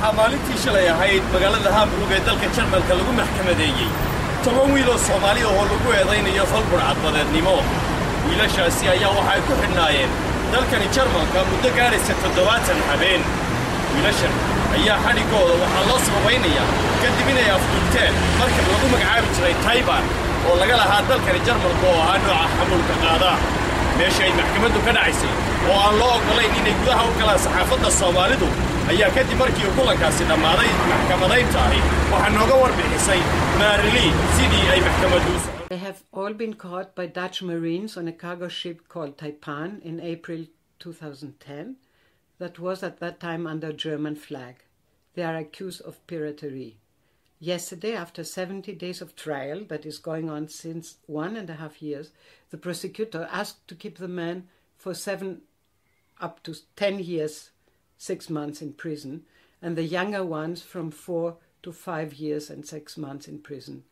waxaa maalintii shalay ahayd magaalada Hamburg ee dalka Jarmalka lagu maxkamadeeyay 10 wiil oo Soomaali ah oo lagu eedeynayo fal Budhcad badeednimo wiilashaasi ayaa waxay ku xidhnaayeen dalkani Jarmalka muddo gaaraysa 70 habeen wiilashan ayaa xadhigooda waxaa loo sabaynayaa kadib inay afduubteen markab lagu magacaabi jiray Taiwan oo laga lahaa dalkani Jarmalka oo ahaa nooca xamuulka qaada meesha ay maxkamaddu ka dhacaysay oo aan loo ogolayn inay gudaha u galaan saxaafadda Soomaalidu ayaa kadib markii uu kulankaasi dhammaaday maxkamadaynta ahi waxaa nooga warbixisay Marili sidii ay maxkamaddu They have all been caught by Dutch Marines on a cargo ship called Taipan in April 2010 that was at that time under German flag. They are accused of piratery. Yesterday, after 70 days of trial that is going on since 1.5 years, the prosecutor asked to keep the men for 7 up to 10 years, 6 months in prison, and the younger ones from 4 to 5 years and 6 months in prison.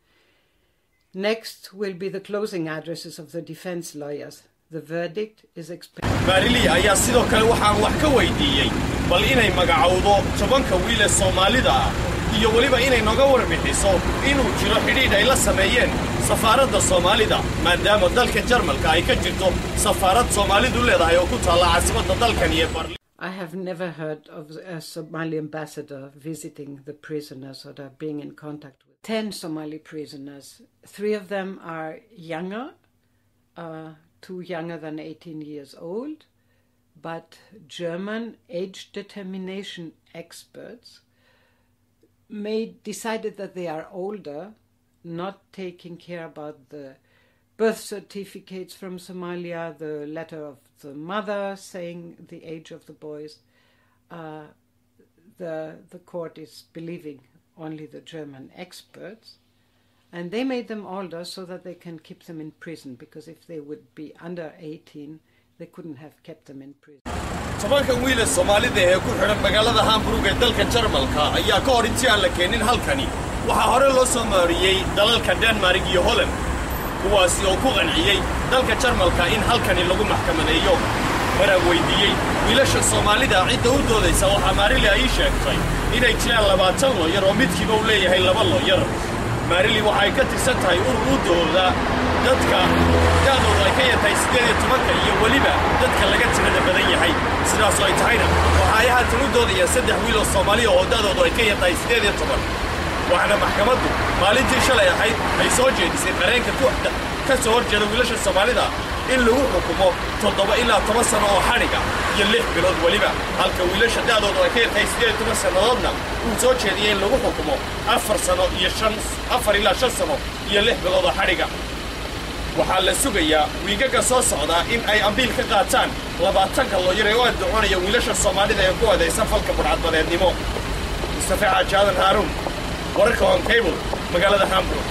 Next will be the closing addresses of the defense lawyers. The verdict is expected. Marili ayaa sidoo kale waxaan wax ka weydiiyay bal inay magacowdo tobanka wiil ee Soomaalida iyo weliba inay nooga warbixiso inuu jiro xidhiidh ay la sameeyeen safaaradda Soomaalida maadaama dalka Jarmalka ay ka jirto safaarad Soomaalidu leedahay oo ku taala caasimadda dalkan iyo Berlin. I have never heard of a Somali ambassador visiting the prisoners or being in contact with 10 Somali prisoners. 3 of them are younger, 2 younger than 18 years old, but German age determination experts decided that they are older, not taking care about the birth certificates from Somalia, the letter of the mother saying the age of the boys. The court is believing only the German experts, and they made them older so that they can keep them in prison, because if they would be under 18, they couldn't have kept them in prison. tobanka wiil ee Soomaalida ee ku xiran magaalada Hamburg ee dalka Jarmalka ayaa ka hor intii aan la keenin halkani waxaa hore loo soo maariyay dalalka Denmark iyo Holland kuwaasi oo ku qanciyay dalka Jarmalka in halkani lagu maxkamadeeyo mara weydiiyay wiilasha Soomaalida cidda u doodaysa waxa Marili ay sheegtay inay jiraan 20 looyar oo midkiiba uu leeyahay 2 looyar Marili waxay ka tirsan tahay ururdooda dadka daadooda ay ka yartahay 18 iyo weliba dadka laga tirada badan yahay sidaas oo ay tahayna waxay haatan u doodayaan 3 wiil oo Soomaali oo daadooda ay ka yartahay 18 waxaana maxkamaddu maalintii shalay ahayd ay soo jeedisay qareenka ka soo horjeeda wiilasha Soomaalida in lagu xukumo 7 ilaa 10 sano oo xadhiga iyo 6 bilood weliba halka wiilasha daadooda ay ka yartahay 18 sannadoodna uu soo jeediyay in lagu xukumo 4 sano iyo 4 ilaa 5 sano iyo 6 bilood oo xadhiga waxaa la sugayaa wiigaga soo socda in ay ambiil ka qaataan 20 looyar ee u addoonaya wiilasha Soomaalida ee ku wadaysan falka Budhcad badeednimo Mustaf Harun wararka on cable magaalada Hamburg